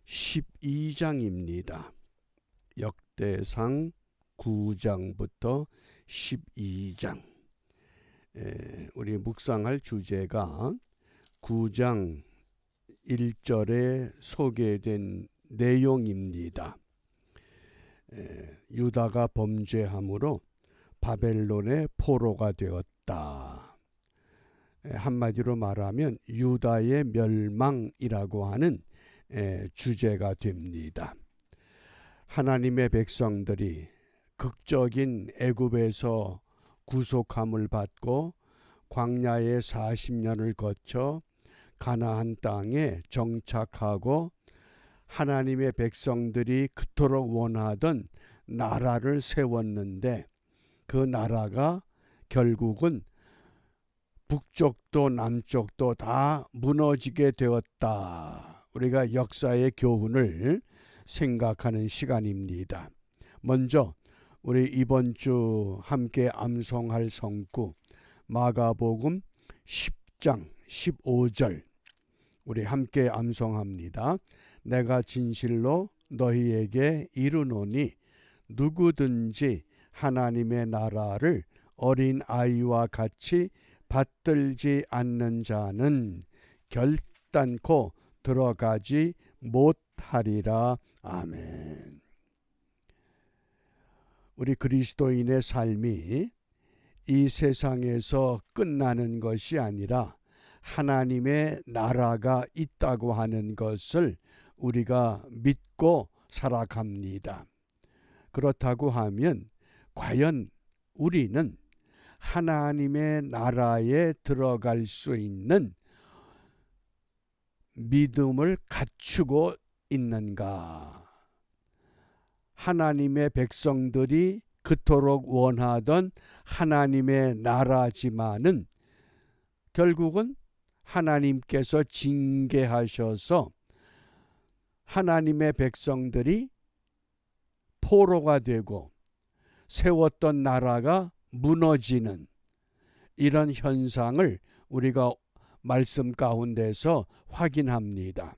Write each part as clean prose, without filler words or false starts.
12장입니다. 역대상 9장부터 12장. 우리 묵상할 주제가 9장 1절에 소개된 내용입니다. 유다가 범죄함으로 바벨론의 포로가 되었다. 한마디로 말하면 유다의 멸망이라고 하는 주제가 됩니다. 하나님의 백성들이 극적인 애굽에서 구속함을 받고 광야의 40년을 거쳐 가나안 땅에 정착하고 하나님의 백성들이 그토록 원하던 나라를 세웠는데 그 나라가 결국은 북쪽도 남쪽도 다 무너지게 되었다. 우리가 역사의 교훈을 생각하는 시간입니다. 먼저 우리 이번 주 함께 암송할 성구 마가복음 10장 15절 우리 함께 암송합니다. 내가 진실로 너희에게 이르노니 누구든지 하나님의 나라를 어린 아이와 같이 받들지 않는 자는 결단코 들어가지 못하리라. 아멘. 우리 그리스도인의 삶이 이 세상에서 끝나는 것이 아니라 하나님의 나라가 있다고 하는 것을 우리가 믿고 살아갑니다. 그렇다고 하면 과연 우리는 하나님의 나라에 들어갈 수 있는 믿음을 갖추고 있는가? 하나님의 백성들이 그토록 원하던 하나님의 나라지만은 결국은 하나님께서 징계하셔서 하나님의 백성들이 포로가 되고 세웠던 나라가 무너지는 이런 현상을 우리가 말씀 가운데서 확인합니다.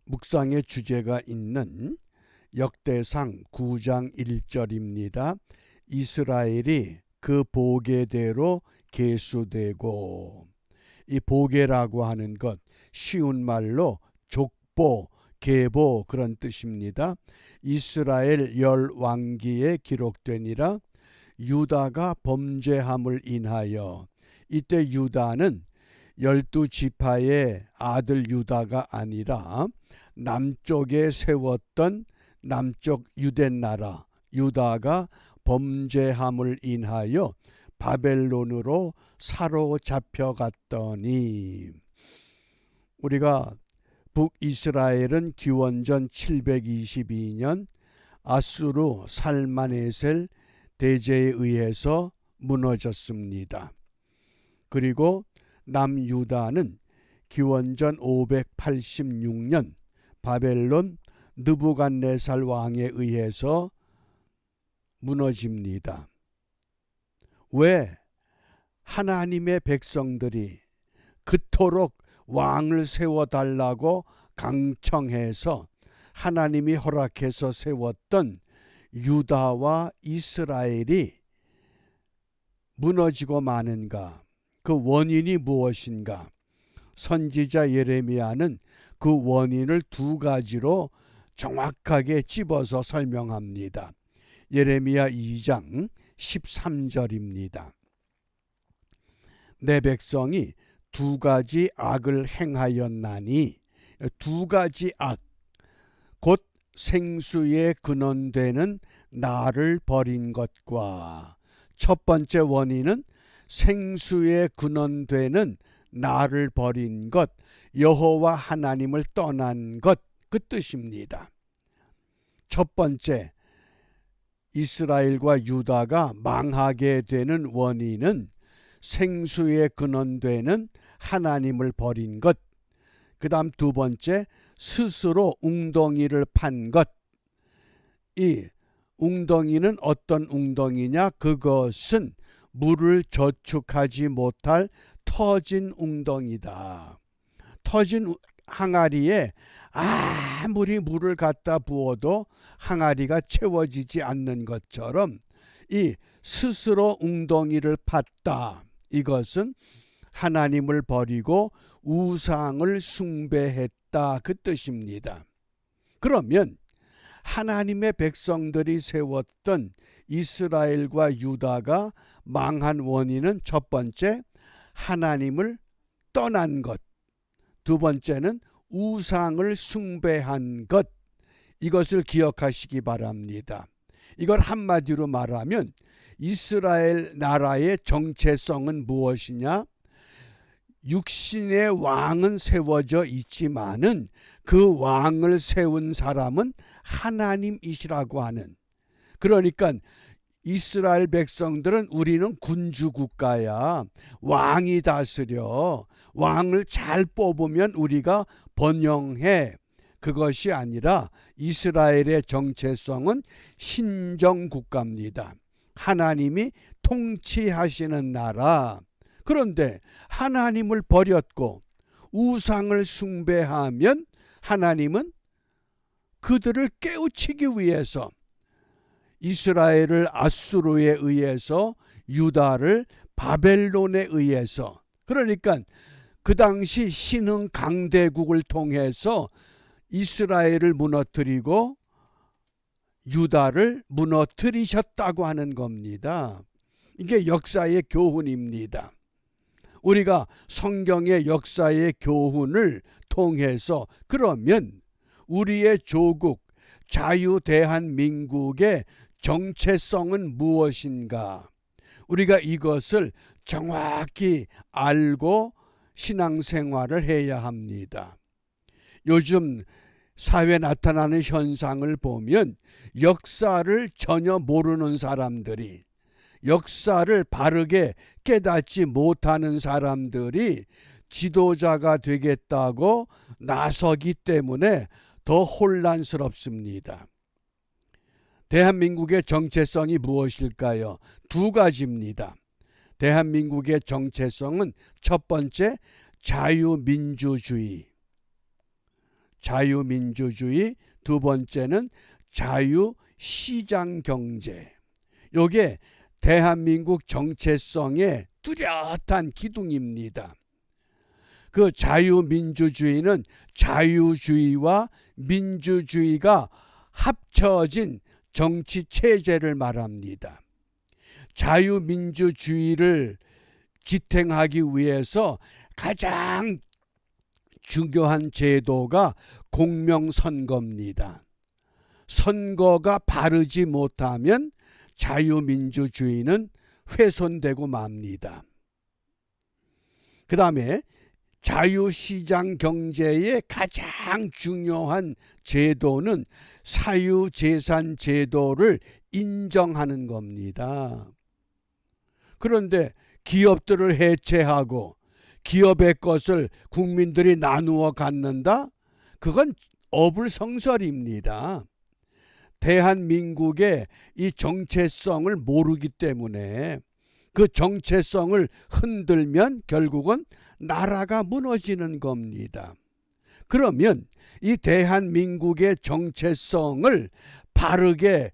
묵상의 주제가 있는 역대상 9장 1절입니다. 이스라엘이 그 보게대로 계수되고, 이 보게라고 하는 것 쉬운 말로 족보, 계보 그런 뜻입니다. 이스라엘 열 왕기에 기록되니라. 유다가 범죄함을 인하여, 이때 유다는 12지파의 아들 유다가 아니라 남쪽에 세웠던 남쪽 유대나라 유다가 범죄함을 인하여 바벨론으로 사로잡혀 갔더니, 우리가 북이스라엘은 기원전 722년 아수르 살마네셀 대제에 의해서 무너졌습니다. 그리고 남유다는 기원전 586년 바벨론 느부갓네살 왕에 의해서 무너집니다. 왜 하나님의 백성들이 그토록 왕을 세워달라고 강청해서 하나님이 허락해서 세웠던 유다와 이스라엘이 무너지고 마는가? 그 원인이 무엇인가? 선지자 예레미야는 그 원인을 두 가지로 정확하게 찝어서 설명합니다. 예레미야 2장 13절입니다. 내 백성이 두 가지 악을 행하였나니, 두 가지 악, 곧 생수의 근원되는 나를 버린 것과, 첫 번째 원인은 생수의 근원되는 나를 버린 것, 여호와 하나님을 떠난 것, 그 뜻입니다. 첫 번째, 이스라엘과 유다가 망하게 되는 원인은 생수의 근원되는 하나님을 버린 것. 그 다음 두 번째, 스스로 웅덩이를 판 것. 이 웅덩이는 어떤 웅덩이냐? 그것은 물을 저축하지 못할 터진 웅덩이다. 터진 항아리에 아무리 물을 갖다 부어도 항아리가 채워지지 않는 것처럼 이 스스로 웅덩이를 팠다. 이것은 하나님을 버리고 우상을 숭배했다. 그 뜻입니다. 그러면 하나님의 백성들이 세웠던 이스라엘과 유다가 망한 원인은 첫 번째, 하나님을 떠난 것. 두 번째는 우상을 숭배한 것. 이것을 기억하시기 바랍니다. 이걸 한마디로 말하면 이스라엘 나라의 정체성은 무엇이냐? 육신의 왕은 세워져 있지만은 그 왕을 세운 사람은 하나님이시라고 하는, 그러니까 이스라엘 백성들은 우리는 군주 국가야, 왕이 다스려, 왕을 잘 뽑으면 우리가 번영해. 그것이 아니라 이스라엘의 정체성은 신정국가입니다. 하나님이 통치하시는 나라. 그런데 하나님을 버렸고 우상을 숭배하면 하나님은 그들을 깨우치기 위해서 이스라엘을 아수르에 의해서, 유다를 바벨론에 의해서, 그러니까 그 당시 신흥 강대국을 통해서 이스라엘을 무너뜨리고 유다를 무너뜨리셨다고 하는 겁니다. 이게 역사의 교훈입니다. 우리가 성경의 역사의 교훈을 통해서 그러면 우리의 조국 자유대한민국의 정체성은 무엇인가? 우리가 이것을 정확히 알고 신앙생활을 해야 합니다. 요즘 사회에 나타나는 현상을 보면 역사를 전혀 모르는 사람들이, 역사를 바르게 깨닫지 못하는 사람들이 지도자가 되겠다고 나서기 때문에 더 혼란스럽습니다. 대한민국의 정체성이 무엇일까요? 두 가지입니다. 대한민국의 정체성은 첫 번째, 자유민주주의. 자유민주주의. 두 번째는 자유시장경제. 요게 대한민국 정체성의 뚜렷한 기둥입니다. 그 자유민주주의는 자유주의와 민주주의가 합쳐진 정치체제를 말합니다. 자유민주주의를 지탱하기 위해서 가장 중요한 제도가 공명선거입니다. 선거가 바르지 못하면 자유민주주의는 훼손되고 맙니다. 그 다음에 자유시장 경제의 가장 중요한 제도는 사유재산 제도를 인정하는 겁니다. 그런데 기업들을 해체하고 기업의 것을 국민들이 나누어 갖는다? 그건 어불성설입니다. 대한민국의 이 정체성을 모르기 때문에 그 정체성을 흔들면 결국은 나라가 무너지는 겁니다. 그러면 이 대한민국의 정체성을 바르게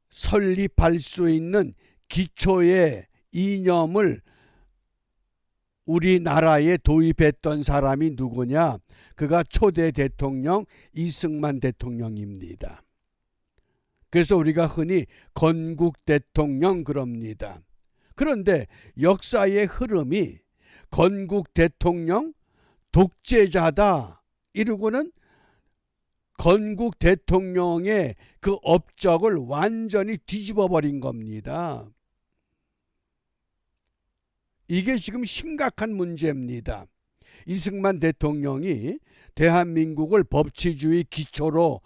설립할 수 있는 기초의 이념을 우리나라에 도입했던 사람이 누구냐? 그가 초대 대통령 이승만 대통령입니다. 그래서 우리가 흔히 건국 대통령 그럽니다. 그런데 역사의 흐름이 건국 대통령 독재자다 이러고는 건국 대통령의 그 업적을 완전히 뒤집어 버린 겁니다. 이게 지금 심각한 문제입니다. 이승만 대통령이 대한민국을 법치주의 기초로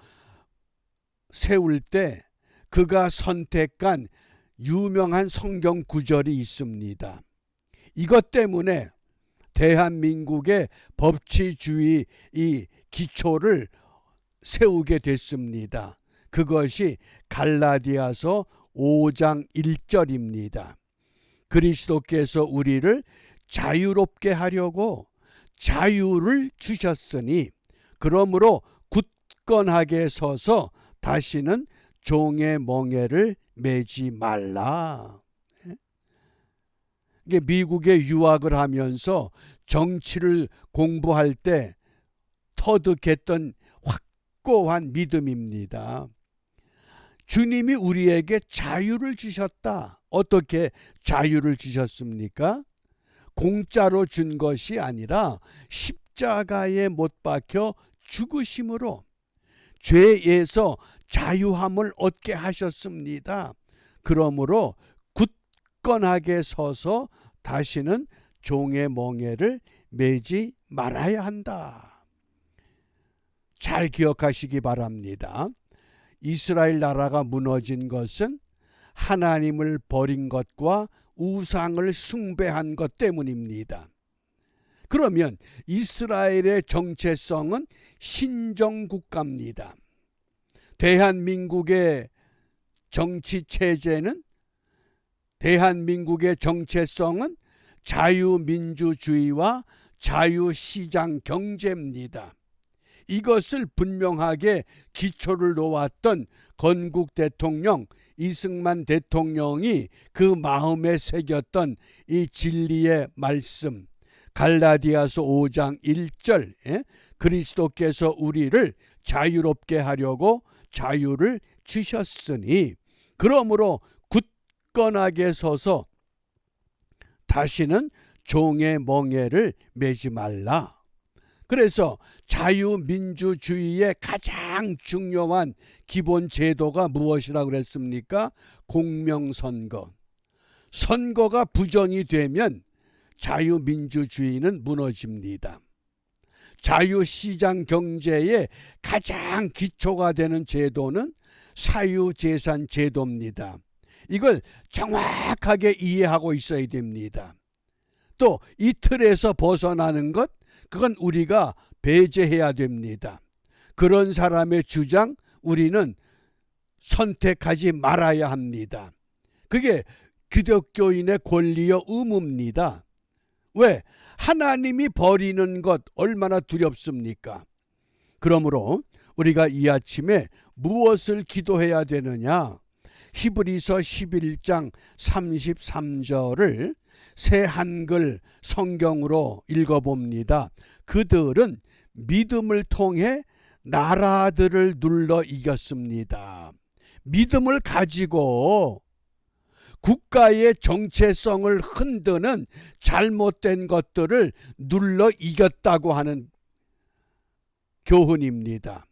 세울 때 그가 선택한 유명한 성경 구절이 있습니다. 이것 때문에 대한민국의 법치주의 이 기초를 세우게 됐습니다. 그것이 갈라디아서 5장 1절입니다. 그리스도께서 우리를 자유롭게 하려고 자유를 주셨으니 그러므로 굳건하게 서서 다시는 종의 멍에를 매지 말라. 이게 미국에 유학을 하면서 정치를 공부할 때 터득했던 확고한 믿음입니다. 주님이 우리에게 자유를 주셨다. 어떻게 자유를 주셨습니까? 공짜로 준 것이 아니라 십자가에 못 박혀 죽으심으로 죄에서 자유함을 얻게 하셨습니다. 그러므로 굳건하게 서서 다시는 종의 멍에를 매지 말아야 한다. 잘 기억하시기 바랍니다. 이스라엘 나라가 무너진 것은 하나님을 버린 것과 우상을 숭배한 것 때문입니다. 그러면 이스라엘의 정체성은 신정국가입니다. 대한민국의 정치 체제는, 대한민국의 정체성은 자유민주주의와 자유시장 경제입니다. 이것을 분명하게 기초를 놓았던 건국 대통령 이승만 대통령이 그 마음에 새겼던 이 진리의 말씀, 갈라디아서 5장 1절, 그리스도께서 우리를 자유롭게 하려고 자유를 주셨으니 그러므로 굳건하게 서서 다시는 종의 멍에를 매지 말라. 그래서 자유민주주의의 가장 중요한 기본 제도가 무엇이라고 그랬습니까? 공명선거. 선거가 부정이 되면 자유민주주의는 무너집니다. 자유시장 경제의 가장 기초가 되는 제도는 사유재산 제도입니다. 이걸 정확하게 이해하고 있어야 됩니다. 또 이 틀에서 벗어나는 것, 그건 우리가 배제해야 됩니다. 그런 사람의 주장 우리는 선택하지 말아야 합니다. 그게 기독교인의 권리여 의무입니다. 왜? 하나님이 버리는 것 얼마나 두렵습니까? 그러므로 우리가 이 아침에 무엇을 기도해야 되느냐? 히브리서 11장 33절을 새 한글 성경으로 읽어봅니다. 그들은 믿음을 통해 나라들을 눌러 이겼습니다. 믿음을 가지고 국가의 정체성을 흔드는 잘못된 것들을 눌러 이겼다고 하는 교훈입니다.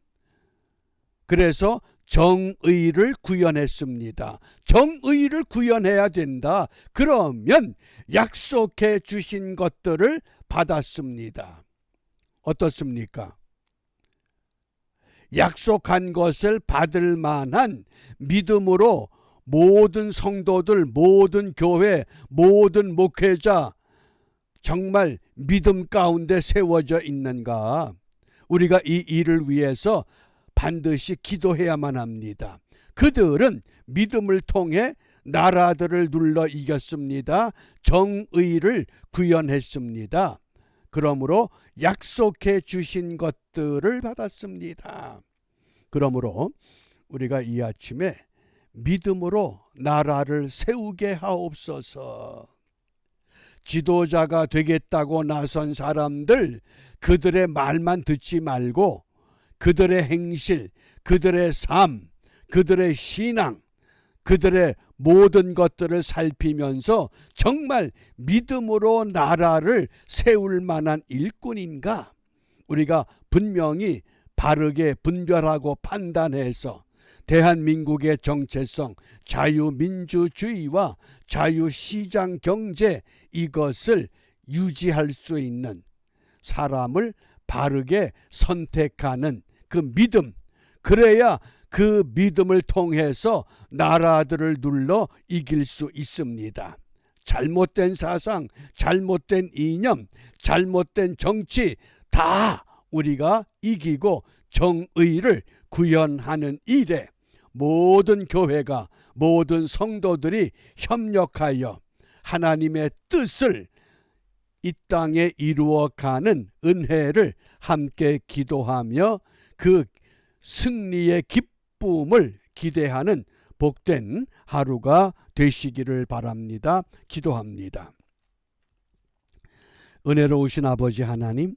그래서 정의를 구현했습니다. 정의를 구현해야 된다. 그러면 약속해 주신 것들을 받았습니다. 어떻습니까? 약속한 것을 받을 만한 믿음으로 모든 성도들, 모든 교회, 모든 목회자 정말 믿음 가운데 세워져 있는가? 우리가 이 일을 위해서 반드시 기도해야만 합니다. 그들은 믿음을 통해 나라들을 눌러 이겼습니다. 정의를 구현했습니다. 그러므로 약속해 주신 것들을 받았습니다. 그러므로 우리가 이 아침에 믿음으로 나라를 세우게 하옵소서. 지도자가 되겠다고 나선 사람들, 그들의 말만 듣지 말고 그들의 행실, 그들의 삶, 그들의 신앙, 그들의 모든 것들을 살피면서 정말 믿음으로 나라를 세울 만한 일꾼인가? 우리가 분명히 바르게 분별하고 판단해서 대한민국의 정체성, 자유민주주의와 자유시장 경제, 이것을 유지할 수 있는 사람을 바르게 선택하는 그 믿음, 그래야 그 믿음을 통해서 나라들을 눌러 이길 수 있습니다. 잘못된 사상, 잘못된 이념, 잘못된 정치 다 우리가 이기고 정의를 구현하는 일에 모든 교회가, 모든 성도들이 협력하여 하나님의 뜻을 이 땅에 이루어가는 은혜를 함께 기도하며 그 승리의 기쁨을 기대하는 복된 하루가 되시기를 바랍니다. 기도합니다. 은혜로우신 아버지 하나님,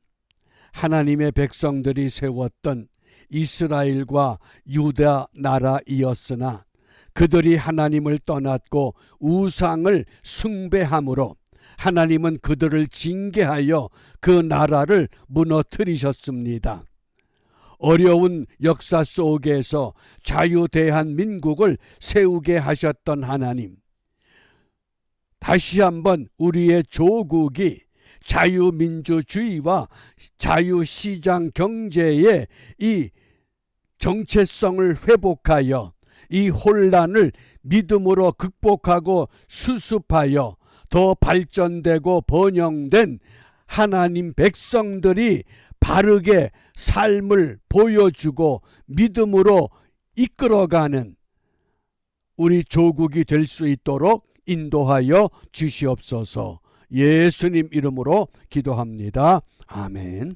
하나님의 백성들이 세웠던 이스라엘과 유다 나라이었으나 그들이 하나님을 떠났고 우상을 숭배함으로 하나님은 그들을 징계하여 그 나라를 무너뜨리셨습니다. 어려운 역사 속에서 자유대한민국을 세우게 하셨던 하나님, 다시 한번 우리의 조국이 자유민주주의와 자유시장 경제의 이 정체성을 회복하여 이 혼란을 믿음으로 극복하고 수습하여 더 발전되고 번영된 하나님 백성들이 바르게 삶을 보여주고 믿음으로 이끌어가는 우리 조국이 될 수 있도록 인도하여 주시옵소서. 예수님 이름으로 기도합니다. 아멘.